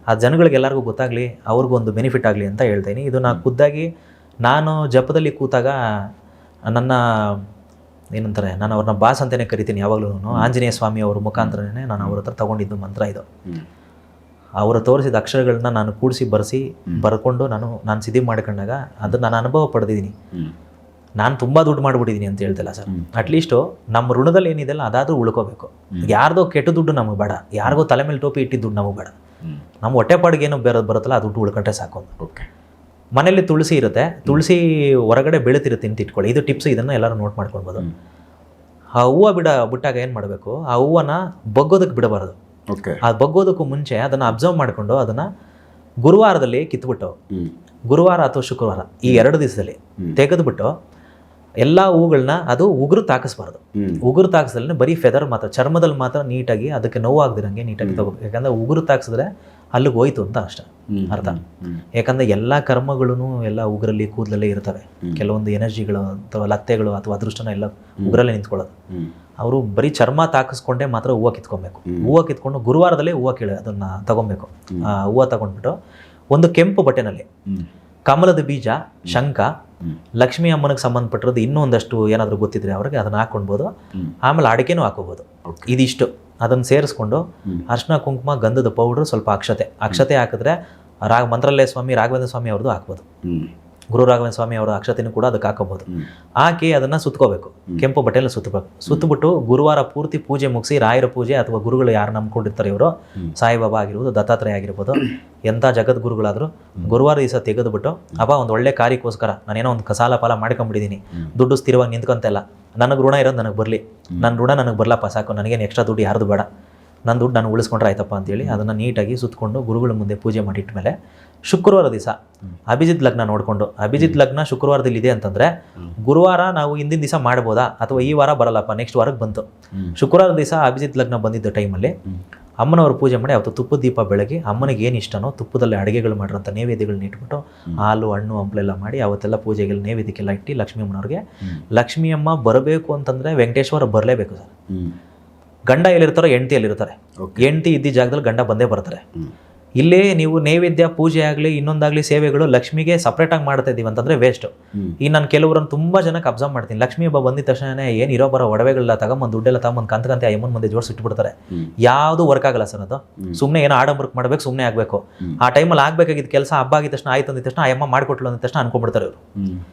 ಆ ಜನಗಳಿಗೆ ಎಲ್ಲರಿಗೂ ಗೊತ್ತಾಗಲಿ, ಅವ್ರಿಗೂ ಒಂದು ಬೆನಿಫಿಟ್ ಆಗಲಿ ಅಂತ ಹೇಳ್ತೀನಿ. ಇದು ನಾನು ಖುದ್ದಾಗಿ ನಾನು ಜಪದಲ್ಲಿ ಕೂತಾಗ ನನ್ನ ಏನಂತಾರೆ, ನಾನು ಅವ್ರನ್ನ ಬಾಸ್ ಅಂತಲೇ ಕರಿತೀನಿ ಯಾವಾಗಲೂ. ಆಂಜನೇಯ ಸ್ವಾಮಿ ಅವ್ರ ಮುಖಾಂತರನೇ ನಾನು ಅವ್ರ ಹತ್ರ ತೊಗೊಂಡಿದ್ದು ಮಂತ್ರ ಇದು. ಅವರು ತೋರಿಸಿದ ಅಕ್ಷರಗಳನ್ನ ನಾನು ಕೂಡಿಸಿ ಬರ್ಕೊಂಡು ನಾನು ಸಿದ್ಧಿ ಮಾಡ್ಕೊಂಡಾಗ ಅದನ್ನು ನಾನು ಅನುಭವ ಪಡೆದಿದ್ದೀನಿ. ನಾನು ತುಂಬ ದುಡ್ಡು ಮಾಡಿಬಿಟ್ಟಿದ್ದೀನಿ ಅಂತ ಹೇಳ್ತಿಲ್ಲ ಸರ್. ಅಟ್ಲೀಸ್ಟು ನಮ್ಮ ಋಣದಲ್ಲಿ ಏನಿದೆಲ್ಲ ಅದಾದರೂ ಉಳ್ಕೋಬೇಕು. ಯಾರ್ದೋ ಕೆಟ್ಟ ದುಡ್ಡು ನಮಗೆ ಬೇಡ, ಯಾರಿಗೋ ತಲೆ ಮೇಲೆ ಟೋಪಿ ಇಟ್ಟಿದ್ದು ದುಡ್ಡು ನಮಗೆ ಬೇಡ. ನಮ್ಮ ಹೊಟ್ಟೆಪಾಡಿಗೆ ಏನೋ ಬರುತ್ತಲ್ಲ ಆ ದುಡ್ಡು ಉಳ್ಕೊಂಡ್ರೆ ಸಾಕು. ಓಕೆ. ಮನೇಲಿ ತುಳಸಿ ಇರುತ್ತೆ, ತುಳಸಿ ಹೊರಗಡೆ ಬೆಳೀತಿರುತ್ತೆ ಅಂತ ಇಟ್ಕೊಳ್ಳಿ. ಇದು ಟಿಪ್ಸ್, ಇದನ್ನು ಎಲ್ಲರೂ ನೋಟ್ ಮಾಡ್ಕೊಳ್ಬೋದು. ಆ ಹೂವು ಬಿಟ್ಟಾಗ ಏನು ಮಾಡಬೇಕು, ಆ ಹೂವನ್ನ ಬಗ್ಗೋದಕ್ಕೆ ಬಿಡಬಾರ್ದು. ಆ ಬಗ್ಗೋದಕ್ಕೂ ಮುಂಚೆ ಅದನ್ನು ಅಬ್ಸರ್ವ್ ಮಾಡಿಕೊಂಡು ಅದನ್ನು ಗುರುವಾರದಲ್ಲಿ ಕಿತ್ಬಿಟ್ಟು, ಗುರುವಾರ ಅಥವಾ ಶುಕ್ರವಾರ ಈ 2 ದಿವಸದಲ್ಲಿ ತೆಗೆದುಬಿಟ್ಟು ಎಲ್ಲ ಹೂಗಳನ್ನ ಅದು ಉಗುರು ತಾಕಿಸ್ಬಾರ್ದು. ಉಗುರು ತಾಕಿಸ್ದಲ್ಲಿ ಬರೀ ಫೆದರ್ ಮಾತ್ರ, ಚರ್ಮದಲ್ಲಿ ಮಾತ್ರ ನೀಟಾಗಿ ಅದಕ್ಕೆ ನೋವಾಗ್ದಿರಂಗೆ ನೀಟಾಗಿ ತಗೋಬೇಕು. ಯಾಕಂದರೆ ಉಗುರು ತಾಕಿಸಿದ್ರೆ ಅಲ್ಲಿಗೆ ಹೋಯ್ತು ಅಂತ ಅಷ್ಟೆ ಅರ್ಥ. ಯಾಕಂದರೆ ಎಲ್ಲ ಕರ್ಮಗಳೂ ಎಲ್ಲ ಉಗುರಲ್ಲಿ ಕೂದಲಲ್ಲೇ ಇರ್ತವೆ. ಕೆಲವೊಂದು ಎನರ್ಜಿಗಳು ಅಥವಾ ಲತ್ತೆಗಳು ಅಥವಾ ಅದೃಷ್ಟನ ಎಲ್ಲ ಉಗುರಲ್ಲೇ ನಿಂತ್ಕೊಳ್ಳೋದು. ಅವರು ಬರೀ ಚರ್ಮ ತಾಕಿಸ್ಕೊಂಡೇ ಮಾತ್ರ ಹೂವು ಕಿತ್ಕೊಬೇಕು. ಹೂವು ಕಿತ್ಕೊಂಡು ಗುರುವಾರದಲ್ಲೇ ಹೂವು ಅದನ್ನು ತಗೊಬೇಕು. ಹೂವು ತಗೊಂಡ್ಬಿಟ್ಟು ಒಂದು ಕೆಂಪು ಬಟ್ಟೆನಲ್ಲಿ ಕಮಲದ ಬೀಜ, ಶಂಖ, ಲಕ್ಷ್ಮೀ ಅಮ್ಮನಿಗೆ ಸಂಬಂಧಪಟ್ಟಿರೋದು ಇನ್ನೂ ಒಂದಷ್ಟು ಏನಾದರೂ ಗೊತ್ತಿದ್ರೆ ಅವ್ರಿಗೆ ಅದನ್ನು ಹಾಕ್ಕೊಳ್ಬೋದು. ಆಮೇಲೆ ಅಡಿಕೆನೂ ಹಾಕೋಬೋದು. ಇದಿಷ್ಟು ಅದನ್ನು ಸೇರಿಸ್ಕೊಂಡು ಅರ್ಶಿನ ಕುಂಕುಮ ಗಂಧದ ಪೌಡ್ರು, ಸ್ವಲ್ಪ ಅಕ್ಷತೆ ಹಾಕಿದ್ರೆ ಮಂತ್ರಾಲಯ ಸ್ವಾಮಿ ರಾಘವೇಂದ್ರ ಸ್ವಾಮಿ ಅವ್ರದ್ದು ಹಾಕ್ಬೋದು. ಗುರು ರಾಘವೇಂದ್ರ ಸ್ವಾಮಿ ಅವರ ಅಕ್ಷತೆನೂ ಕೂಡ ಅದಕ್ಕೆ ಹಾಕೋಬೋದು. ಹಾಕಿ ಅದನ್ನು ಸುತ್ಕೋಬೇಕು, ಕೆಂಪು ಬಟ್ಟೆಯಲ್ಲಿ ಸುತ್ತಬೇಕು. ಸುತ್ತಬಿಟ್ಟು ಗುರುವಾರ ಪೂರ್ತಿ ಪೂಜೆ ಮುಗಿಸಿ ರಾಯರ ಪೂಜೆ ಅಥವಾ ಗುರುಗಳು ಯಾರು ನಂಬ್ಕೊಂಡಿರ್ತಾರೆ ಇವರು, ಸಾಯಿಬಾಬಾ ಆಗಿರ್ಬೋದು, ದತ್ತಾತ್ರೇಯ ಆಗಿರ್ಬೋದು, ಎಂಥ ಜಗದ್ಗುರುಗಳಾದರೂ ಗುರುವಾರ ದಿವಸ ತೆಗೆದುಬಿಟ್ಟು ಒಂದು ಒಳ್ಳೆ ಕಾರ್ಯಕ್ಕೋಸ್ಕರ ನಾನೇನೋ ಒಂದು ಸಾಲ ಪಾಲ ಮಾಡ್ಕೊಂಬಿಟ್ಟಿದ್ದೀನಿ, ದುಡ್ಡು ಸ್ಥಿರವಾಗಿ ನಿಂತ್ಕೊಂತಲ್ಲ, ನನಗೆ ಋಣ ಇರೋದು ನನಗೆ ಬರಲಿ, ನನ್ನ ಋಣ ನನಗೆ ಬರಲಪ್ಪ ಸಾಕು, ನನಗೇನು ಎಕ್ಸ್ಟ್ರಾ ದುಡ್ಡು ಯಾರ್ದು ಬೇಡ, ನನ್ನ ದುಡ್ಡು ನಾನು ಉಳಿಸ್ಕೊಂಡ್ರೆ ಆಯ್ತಪ್ಪ ಅಂತೇಳಿ ಅದನ್ನು ನೀಟಾಗಿ ಸುತ್ತಕೊಂಡು ಗುರುಗಳ ಮುಂದೆ ಪೂಜೆ ಮಾಡಿಟ್ಟ ಮೇಲೆ ಶುಕ್ರವಾರ ದಿವಸ ಅಭಿಜಿತ್ ಲಗ್ನ ನೋಡಿಕೊಂಡು, ಅಭಿಜಿತ್ ಲಗ್ನ ಶುಕ್ರವಾರದಲ್ಲಿ ಇದೆ ಅಂತಂದರೆ ಗುರುವಾರ ನಾವು ಹಿಂದಿನ ದಿವಸ ಮಾಡ್ಬೋದಾ, ಅಥವಾ ಈ ವಾರ ಬರಲ್ಲಪ್ಪ ನೆಕ್ಸ್ಟ್ ವಾರಕ್ಕೆ ಬಂತು, ಶುಕ್ರವಾರ ದಿವಸ ಅಭಿಜಿತ್ ಲಗ್ನ ಬಂದಿದ್ದ ಟೈಮಲ್ಲಿ ಅಮ್ಮನವ್ರ ಪೂಜೆ ಮಾಡಿ ಅವತ್ತು ತುಪ್ಪದ ದೀಪ ಬೆಳಗಿ ಅಮ್ಮನಿಗೆ ಏನು ಇಷ್ಟನೋ ತುಪ್ಪದಲ್ಲಿ ಅಡುಗೆಗಳು ಮಾಡಿರೋಂಥ ನೈವೇದ್ಯಗಳನ್ನ ಇಟ್ಬಿಟ್ಟು ಹಾಲು ಹಣ್ಣು ಹಂಪಲೆಲ್ಲ ಮಾಡಿ ಅವತ್ತೆಲ್ಲ ಪೂಜೆಗಳು ನೈವೇದ್ಯಕ್ಕೆಲ್ಲ ಇಟ್ಟು ಲಕ್ಷ್ಮೀ ಅಮ್ಮನವ್ರಿಗೆ, ಲಕ್ಷ್ಮೀ ಅಮ್ಮ ಬರಬೇಕು ಅಂತಂದರೆ ವೆಂಕಟೇಶ್ವರ ಬರಲೇಬೇಕು ಸರ್. ಗಂಡ ಎಲ್ಲಿರ್ತಾರೋ ಹೆಂಡತಿ ಎಲ್ಲಿರ್ತಾರೆ, ಹೆಂಡತಿ ಇದ್ದ ಜಾಗದಲ್ಲಿ ಗಂಡ ಬಂದೇ ಬರ್ತಾರೆ. ಇಲ್ಲೇ ನೀವು ನೈವೇದ್ಯ ಪೂಜೆ ಆಗಲಿ ಇನ್ನೊಂದಾಗಲಿ ಸೇವೆಗಳು ಲಕ್ಷ್ಮಿಗೆ ಸಪ್ರೇಟಾಗಿ ಮಾಡ್ತಾ ಇದ್ದೀವಿ ಅಂತಂದರೆ ವೇಸ್ಟು. ಈ ನಾನು ಕೆಲವರನ್ನು ತುಂಬ ಜನಕ್ಕೆ ಅಬ್ಸರ್ವ್ ಮಾಡ್ತೀನಿ, ಲಕ್ಷ್ಮೀ ಹಬ್ಬ ಬಂದಿದ ತಕ್ಷಣ ಏನು ಇರೋ ಬರೋ ಒಡವೆಗಳೆಲ್ಲ ತಗೊಂಬಂದು ದುಡ್ಡೆಲ್ಲ ತಗೊಂಬಂದು ಕಂತಕಂತೆ ಅಮ್ಮನ ಮುಂದೆ ಜೋಡಿಸಿ ಇಟ್ಬಿಡ್ತಾರೆ. ಯಾವುದು ವರ್ಕ್ ಆಗಲ್ಲ ಸರ್. ಅದು ಸುಮ್ಮನೆ ಏನೋ ಆಡಂಬರಕ್ಕೆ ಮಾಡಬೇಕು, ಸುಮ್ಮನೆ ಆಗಬೇಕು. ಆ ಟೈಮಲ್ಲಿ ಆಗಬೇಕಾಗಿದ್ದ ಕೆಲಸ ಹಬ್ಬ ಆಗಿದ ತಕ್ಷಣ ಆಯ್ತು ಅಂದಿದ ತಕ್ಷಣ ಅಮ್ಮ ಮಾಡಿಕೊಟ್ಲು ಅಂದ ತಕ್ಷಣ ಅನ್ಕೊಂಡ್ಬಿಡ್ತಾರೆ ಇವರು.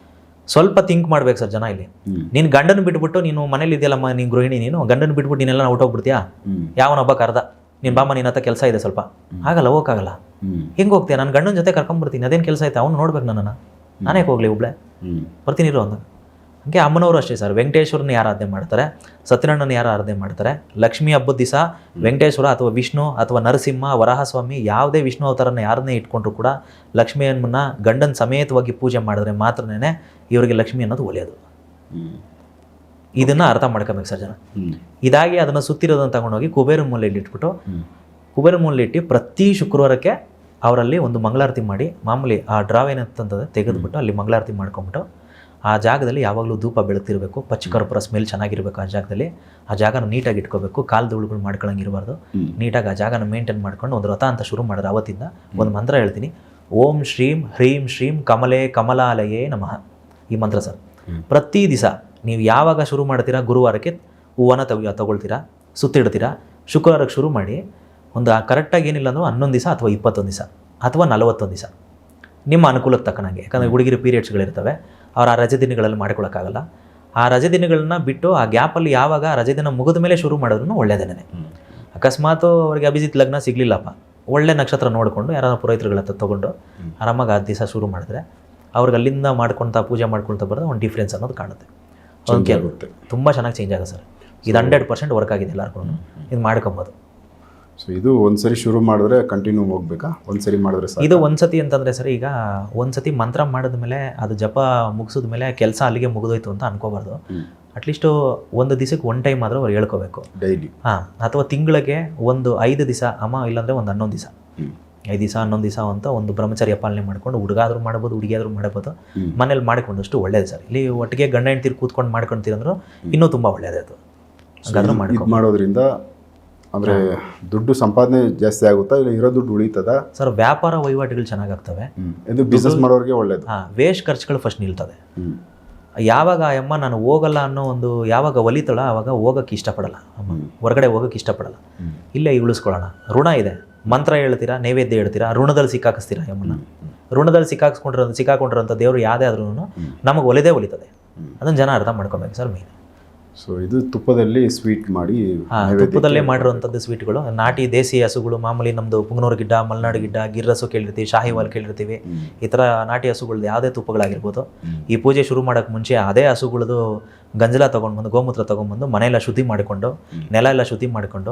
ಸ್ವಲ್ಪ ಥಿಂಕ್ ಮಾಡ್ಬೇಕು ಸರ್ ಜನ ಇಲ್ಲಿ. ನೀನು ಗಂಡನ ಬಿಟ್ಬಿಟ್ಟು ನೀನು ಮನೇಲಿ ಇದೆಯಲ್ಲಮ್ಮ, ನೀನು ಗೃಹಿಣಿ, ನೀನು ಗಂಡನ ಬಿಟ್ಬಿಟ್ಟು ನೀನೆಲ್ಲ ಹೊಟ್ಟೋಗ್ಬಿಡ್ತೀಯಾ, ಯಾವನೊಬ್ಬ ಕರ್ದ ನೀನು ಬಾಮ್ಮ ನಿನ್ನ ಹತ್ರ ಕೆಲಸ ಇದೆ ಸ್ವಲ್ಪ, ಆಗಲ್ಲ, ಹೋಗಕ್ಕಾಗಲ್ಲ. ಹೆಂಗೆ ಹೋಗ್ತೀಯ? ನಾನು ಗಂಡನ ಜೊತೆ ಕರ್ಕೊಂಡ್ಬರ್ತೀನಿ, ಅದೇನು ಕೆಲಸ ಐತೆ, ಅವ್ನು ನೋಡ್ಬೇಕು ನನ್ನನ್ನು, ನಾನೇ ಹೋಗ್ಲಿ ಒಬ್ಳೆ ಬರ್ತೀನಿ ಇರೋ ಅಂದಾಗ. ಹಂಗೆ ಅಮ್ಮನವರು ಅಷ್ಟೇ ಸರ್, ವೆಂಕಟೇಶ್ವರನ ಯಾರು ಆರಾಧನೆ ಮಾಡ್ತಾರೆ, ಸತ್ಯನಾರಾಯಣನ ಯಾರು ಆರಾಧನೆ ಮಾಡ್ತಾರೆ. ಲಕ್ಷ್ಮೀ ಹಬ್ಬದ ದಿವಸ ವೆಂಕಟೇಶ್ವರ ಅಥವಾ ವಿಷ್ಣು ಅಥವಾ ನರಸಿಂಹ ವರಾಹಸ್ವಾಮಿ ಯಾವುದೇ ವಿಷ್ಣು ಅವತಾರನ ಯಾರನ್ನೇ ಇಟ್ಕೊಂಡ್ರು ಕೂಡ ಲಕ್ಷ್ಮೀ ಅಮ್ಮನ ಗಂಡನ ಸಮೇತವಾಗಿ ಪೂಜೆ ಮಾಡಿದ್ರೆ ಮಾತ್ರನೇ ಇವರಿಗೆ ಲಕ್ಷ್ಮಿ ಅನ್ನೋದು ಒಳ್ಳೆಯದು. ಇದನ್ನು ಅರ್ಥ ಮಾಡ್ಕೋಬೇಕು ಸರ್ ಜನ. ಇದಾಗಿ ಅದನ್ನು ಸುತ್ತಿರೋದನ್ನು ತಗೊಂಡೋಗಿ ಕುಬೇರ ಮೂಲೆಯಲ್ಲಿ ಇಟ್ಬಿಟ್ಟು, ಕುಬೇರ ಮೂಲೆಯಲ್ಲಿ ಇಟ್ಟು ಪ್ರತಿ ಶುಕ್ರವಾರಕ್ಕೆ ಅವರಲ್ಲಿ ಒಂದು ಮಂಗಳಾರತಿ ಮಾಡಿ, ಮಾಮೂಲಿ ಆ ಡ್ರಾವ್ ಏನಂತಂದ್ರೆ ತೆಗೆದುಬಿಟ್ಟು ಅಲ್ಲಿ ಮಂಗಳಾರತಿ ಮಾಡ್ಕೊಂಬಿಟ್ಟು ಆ ಜಾಗದಲ್ಲಿ ಯಾವಾಗಲೂ ಧೂಪ ಬೆಳಗ್ತಿರಬೇಕು, ಪಚ್ಚಕರ್ಪೂರ ಸ್ಮೆಲ್ ಚೆನ್ನಾಗಿರಬೇಕು. ಆ ಜಾಗದಲ್ಲಿ ಆ ಜಾಗನ ನೀಟಾಗಿ ಇಟ್ಕೋಬೇಕು, ಕಾಲು ಧೂಳುಗಳು ಮಾಡ್ಕೊಳಂಗಿರಬಾರ್ದು. ನೀಟಾಗಿ ಆ ಜಾಗನ ಮೇಂಟೈನ್ ಮಾಡ್ಕೊಂಡು ಒಂದು ವ್ರತ ಅಂತ ಶುರು ಮಾಡಿದ್ರೆ ಅವತ್ತಿಂದ ಒಂದು ಮಂತ್ರ ಹೇಳ್ತೀನಿ, ಓಂ ಶ್ರೀಂ ಹ್ರೀಂ ಶ್ರೀಂ ಕಮಲೇ ಕಮಲಾಲಯೇ ನಮಃ. ಈ ಮಂತ್ರ ಸರ್ ಪ್ರತಿ ದಿವಸ ನೀವು ಯಾವಾಗ ಶುರು ಮಾಡ್ತೀರಾ, ಗುರುವಾರಕ್ಕೆ ಹೂವನ್ನ ತಗೊಳ್ತೀರಾ, ಸುತ್ತಿಡ್ತೀರಾ, ಶುಕ್ರವಾರಕ್ಕೆ ಶುರು ಮಾಡಿ ಒಂದು ಕರೆಕ್ಟಾಗಿ ಏನಿಲ್ಲ ಅಂದರೂ 11 ದಿವಸ ಅಥವಾ 21 ದಿವಸ ಅಥವಾ 41 ದಿವಸ ನಿಮ್ಮ ಅನುಕೂಲಕ್ಕೆ ತಕ್ಕನಾಗೆ. ಯಾಕಂದರೆ ಹುಡುಗಿರು ಪೀರಿಯಡ್ಸ್ಗಳಿರ್ತವೆ, ಅವ್ರು ಆ ರಜೆ ದಿನಗಳಲ್ಲಿ ಮಾಡ್ಕೊಳಕ್ಕಾಗಲ್ಲ. ಆ ರಜೆ ದಿನಗಳನ್ನ ಬಿಟ್ಟು ಆ ಗ್ಯಾಪಲ್ಲಿ ಯಾವಾಗ ರಜೆ ದಿನ ಮುಗಿದ ಮೇಲೆ ಶುರು ಮಾಡಿದ್ರು ಒಳ್ಳೆಯದೇನೆ. ಅಕಸ್ಮಾತ್ ಅವ್ರಿಗೆ ಅಭಿಜಿತ್ ಲಗ್ನ ಸಿಗಲಿಲ್ಲಪ್ಪ, ಒಳ್ಳೆ ನಕ್ಷತ್ರ ನೋಡಿಕೊಂಡು ಯಾರಾದ್ರೂ ಪುರೋಹಿತರುಗಳ ಹತ್ರ ತೊಗೊಂಡು ಆರಾಮಾಗಿ ಆ ದಿವಸ ಶುರು ಮಾಡಿದ್ರೆ ಅವ್ರಿಗೆ ಅಲ್ಲಿಂದ ಮಾಡ್ಕೊಳ್ತಾ ಪೂಜೆ ಮಾಡ್ಕೊಳ್ತಾ ಬರೋದು ಒಂದು ಡಿಫ್ರೆನ್ಸ್ ಅನ್ನೋದು ಕಾಣುತ್ತೆ. ಆಗುತ್ತೆ, ತುಂಬ ಚೆನ್ನಾಗಿ ಚೇಂಜ್ ಆಗುತ್ತೆ ಸರ್. ಇದು 100% ವರ್ಕ್ ಆಗಿದೆ ಎಲ್ಲರಿಗೂ, ಇದು ಮಾಡ್ಕೊಬೋದು. ಸೊ ಇದು ಒಂದ್ಸರಿ ಶುರು ಮಾಡಿದ್ರೆ ಕಂಟಿನ್ಯೂ ಹೋಗ್ಬೇಕಾ? ಒಂದ್ಸರಿ ಮಾಡಿದ್ರೆ ಇದು ಒಂದ್ಸತಿ ಅಂತಂದರೆ ಸರ್, ಈಗ ಒಂದ್ಸತಿ ಮಂತ್ರ ಮಾಡಿದ್ಮೇಲೆ ಅದು ಜಪ ಮುಗಿಸಿದ ಮೇಲೆ ಕೆಲಸ ಅಲ್ಲಿಗೆ ಮುಗಿದೋಯ್ತು ಅಂತ ಅನ್ಕೋಬಾರ್ದು. ಅಟ್ಲೀಸ್ಟು ಒಂದು ದಿವಸಕ್ಕೆ 1 ಟೈಮ್ ಆದರೂ ಅವ್ರು ಹೇಳ್ಕೋಬೇಕು ಡೈಲಿ. ಅಥವಾ ತಿಂಗಳಿಗೆ ಒಂದು 5 ದಿವಸ ಅಮ್ಮ, ಇಲ್ಲಾಂದರೆ ಒಂದು 11 ದಿವಸ, 5 ದಿವಸ 11 ದಿವಸ ಅಂತ ಒಂದು ಬ್ರಹ್ಮಚರ್ಯ ಪಾಲನೆ ಮಾಡ್ಕೊಂಡು ಹುಡುಗಾದ್ರೂ ಮಾಡ್ಬೋದು, ಹುಡುಗಿಯಾದ್ರೂ ಮಾಡ್ಬೋದು, ಮನೇಲಿ ಮಾಡ್ಕೊಂಡಷ್ಟು ಒಳ್ಳೇದು ಸರ್. ಇಲ್ಲಿ ಒಟ್ಟಿಗೆ ಗಂಡ ಹೆಂಡ್ತಿರು ಕೂತ್ಕೊಂಡು ಮಾಡ್ಕೊಳ್ತೀರಂದ್ರೂ ಇನ್ನೂ ತುಂಬ ಒಳ್ಳೆಯದು. ಅದು ಹಾಗಾದ್ರೂ ಮಾಡೋದ್ರಿಂದ ಅಂದರೆ ದುಡ್ಡು ಸಂಪಾದನೆ ಜಾಸ್ತಿ ಆಗುತ್ತಾ, ಇಲ್ಲ ಇರೋ ದುಡ್ಡು ಉಳಿತದ ಸರ್? ವ್ಯಾಪಾರ ವಹಿವಾಟುಗಳು ಚೆನ್ನಾಗಾಗ್ತವೆ, ಇದು ಬಿಸ್ನೆಸ್ ಮಾಡೋರಿಗೆ ಒಳ್ಳೇದು. ವೇಸ್ಟ್ ಖರ್ಚುಗಳು ಫಸ್ಟ್ ನಿಲ್ತದೆ. ಯಾವಾಗ ಅಮ್ಮ ನಾನು ಹೋಗಲ್ಲ ಅನ್ನೋ ಒಂದು ಯಾವಾಗ ಒಲಿತಾಳ ಆವಾಗ ಹೋಗೋಕ್ಕೆ ಇಷ್ಟಪಡಲ್ಲ ಅಮ್ಮ, ಹೊರಗಡೆ ಹೋಗೋಕ್ಕೆ ಇಷ್ಟಪಡಲ್ಲ. ಇಲ್ಲೇ ಉಳಿಸ್ಕೊಳ್ಳೋಣ, ಋಣ ಇದೆ, ಮಂತ್ರ ಹೇಳ್ತೀರಾ, ನೈವೇದ್ಯ ಹೇಳ್ತೀರಾ, ಋಣದಲ್ಲಿ ಸಿಕ್ಕಾಕಿಸ್ತೀರಾ ಅಮ್ಮನ. ಋಣದಲ್ಲಿ ಸಿಕ್ಕಾಕೊಂಡಿರೋಂಥ ದೇವರು ಯಾವುದೇ ಆದ್ರೂ ನಮಗೆ ಒಲಿದೇ ಒಲಿತದೆ. ಅದನ್ನು ಜನ ಅರ್ಥ ಮಾಡ್ಕೊಬೇಕು ಸರ್ ಮೇನ್. ಸೊ ಇದು ತುಪ್ಪದಲ್ಲಿ ಸ್ವೀಟ್ ಮಾಡಿ, ತುಪ್ಪದಲ್ಲೇ ಮಾಡಿರುವಂಥದ್ದು ಸ್ವೀಟ್ಗಳು, ನಾಟಿ ದೇಸಿ ಹಸುಗಳು, ಮಾಮೂಲಿ ನಮ್ಮದು ಪುಂಗನೂರು ಗಿಡ್ಡ, ಮಲೆನಾಡು ಗಿಡ್ಡ, ಗಿರ್ರಸು ಕೇಳಿರ್ತೀವಿ, ಶಾಹಿವಾಲ್ ಕೇಳಿರ್ತೀವಿ. ಈ ಥರ ನಾಟಿ ಹಸುಗಳದ್ದು ಯಾವುದೇ ತುಪ್ಪಗಳಾಗಿರ್ಬೋದು. ಈ ಪೂಜೆ ಶುರು ಮಾಡೋಕ್ಕೆ ಮುಂಚೆ ಅದೇ ಹಸುಗಳದ್ದು ಗಂಜಲ ತೊಗೊಂಡ್ಬಂದು, ಗೋಮೂತ್ರ ತೊಗೊಂಡ್ಬಂದು ಮನೆಯೆಲ್ಲ ಶುದ್ಧಿ ಮಾಡಿಕೊಂಡು, ನೆಲ ಎಲ್ಲ ಶುದ್ಧಿ ಮಾಡಿಕೊಂಡು,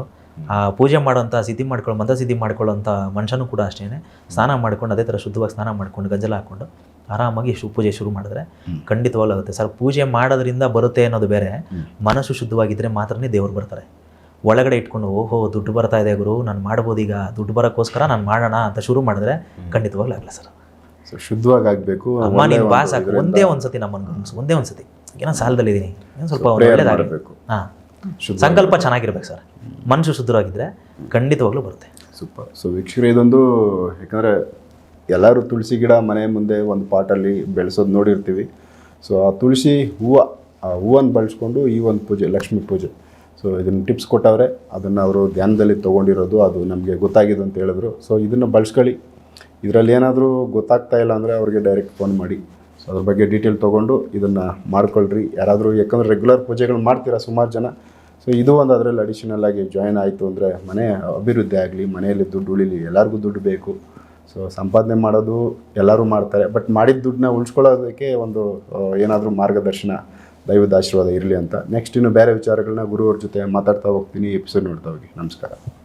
ಆ ಪೂಜೆ ಮಾಡೋಂಥ ಸಿದ್ಧಿ ಮಾಡ್ಕೊಂಡು, ಮಂತ್ರಸಿದ್ಧಿ ಮಾಡ್ಕೊಳ್ಳೋಂಥ ಮನುಷ್ಯನೂ ಕೂಡ ಅಷ್ಟೇ ಸ್ನಾನ ಮಾಡ್ಕೊಂಡು, ಅದೇ ಥರ ಶುದ್ಧವಾಗಿ ಸ್ನಾನ ಮಾಡ್ಕೊಂಡು ಗಂಜಲ ಹಾಕ್ಕೊಂಡು ಆರಾಮಾಗಿ ಪೂಜೆ ಶುರು ಮಾಡಿದ್ರೆ ಖಂಡಿತವಾಗ್ಲೂ ಆಗುತ್ತೆ ಸರ್. ಪೂಜೆ ಮಾಡೋದ್ರಿಂದ ಬರುತ್ತೆ ಅನ್ನೋದು ಬೇರೆ, ಮನಸ್ಸು ಶುದ್ಧವಾಗಿದ್ದರೆ ಮಾತ್ರನೇ ದೇವ್ರು ಬರ್ತಾರೆ. ಒಳಗಡೆ ಇಟ್ಕೊಂಡು ಓಹೋ ದುಡ್ಡು ಬರ್ತಾ ಇದೆ ಗುರು, ನಾನು ಮಾಡ್ಬೋದು, ಈಗ ದುಡ್ಡು ಬರೋಕ್ಕೋಸ್ಕರ ನಾನು ಮಾಡೋಣ ಅಂತ ಶುರು ಮಾಡಿದ್ರೆ ಖಂಡಿತವಾಗ್ಲೂ ಆಗಲ್ಲ ಸರ್. ಸೊ ಶುದ್ಧವಾಗಿ ಆಗಬೇಕು. ಅಮ್ಮ ನೀನು ಬಾಸ್ ಹಾಕು, ಒಂದೇ ಒಂದ್ಸತಿ ನಮ್ಮನ್ನು ಗಮನಿಸು, ಒಂದೇ ಒಂದ್ಸತಿ ಏನೋ ಸಾಲದಲ್ಲಿದ್ದೀನಿ, ಸ್ವಲ್ಪ ಒಳ್ಳೆಯದಾಗಬೇಕು. ಸಂಕಲ್ಪ ಚೆನ್ನಾಗಿರ್ಬೇಕು ಸರ್. ಮನಸ್ಸು ಶುದ್ಧವಾಗಿದ್ದರೆ ಖಂಡಿತವಾಗ್ಲೂ ಬರುತ್ತೆ. ಸೂಪರ್. ಸೊ ವೀಕ್ಷಕರೇ, ಇದೊಂದು ಯಾಕಂದರೆ ಎಲ್ಲರೂ ತುಳಸಿ ಗಿಡ ಮನೆ ಮುಂದೆ ಒಂದು ಪಾಟಲ್ಲಿ ಬೆಳೆಸೋದು ನೋಡಿರ್ತೀವಿ. ಸೊ ಆ ತುಳಸಿ ಹೂವನ್ನು ಬಳಸ್ಕೊಂಡು ಈ ಒಂದು ಪೂಜೆ, ಲಕ್ಷ್ಮೀ ಪೂಜೆ, ಸೊ ಇದನ್ನು ಟಿಪ್ಸ್ ಕೊಟ್ಟವ್ರೆ, ಅದನ್ನು ಅವರು ಧ್ಯಾನದಲ್ಲಿ ತೊಗೊಂಡಿರೋದು, ಅದು ನಮಗೆ ಗೊತ್ತಾಗಿದೆ ಅಂತ ಹೇಳಿದ್ರು. ಸೊ ಇದನ್ನು ಬಳಸ್ಕೊಳ್ಳಿ. ಇದರಲ್ಲಿ ಏನಾದರೂ ಗೊತ್ತಾಗ್ತಾ ಇಲ್ಲ ಅಂದರೆ ಅವ್ರಿಗೆ ಡೈರೆಕ್ಟ್ ಫೋನ್ ಮಾಡಿ, ಸೊ ಅದ್ರ ಬಗ್ಗೆ ಡೀಟೇಲ್ ತೊಗೊಂಡು ಇದನ್ನು ಮಾಡ್ಕೊಳ್ರಿ. ಯಾರಾದರೂ ಯಾಕಂದರೆ ರೆಗ್ಯುಲರ್ ಪೂಜೆಗಳು ಮಾಡ್ತೀರಾ ಸುಮಾರು ಜನ. ಸೊ ಇದು ಒಂದು ಅದರಲ್ಲಿ ಅಡಿಷನಲ್ ಆಗಿ ಜಾಯ್ನ್ ಆಯಿತು ಅಂದರೆ ಮನೆ ಅಭಿವೃದ್ಧಿ ಆಗಲಿ, ಮನೆಯಲ್ಲಿ ದುಡ್ಡು ಉಳಿಲಿ, ಎಲ್ಲರಿಗೂ ದುಡ್ಡು ಬೇಕು. ಸೊ ಸಂಪಾದನೆ ಮಾಡೋದು ಎಲ್ಲರೂ ಮಾಡ್ತಾರೆ, ಬಟ್ ಮಾಡಿದ ದುಡ್ಡನ್ನ ಉಳಿಸ್ಕೊಳ್ಳೋದಕ್ಕೆ ಒಂದು ಏನಾದರೂ ಮಾರ್ಗದರ್ಶನ ದೈವದ ಆಶೀರ್ವಾದ ಇರಲಿ ಅಂತ. ನೆಕ್ಸ್ಟ್ ಇನ್ನು ಬೇರೆ ವಿಚಾರಗಳನ್ನ ಗುರುವ್ರ ಜೊತೆ ಮಾತಾಡ್ತಾ ಹೋಗ್ತೀನಿ. ಎಪಿಸೋಡ್ ನೋಡ್ತಾ ಹೋಗಿ. ನಮಸ್ಕಾರ.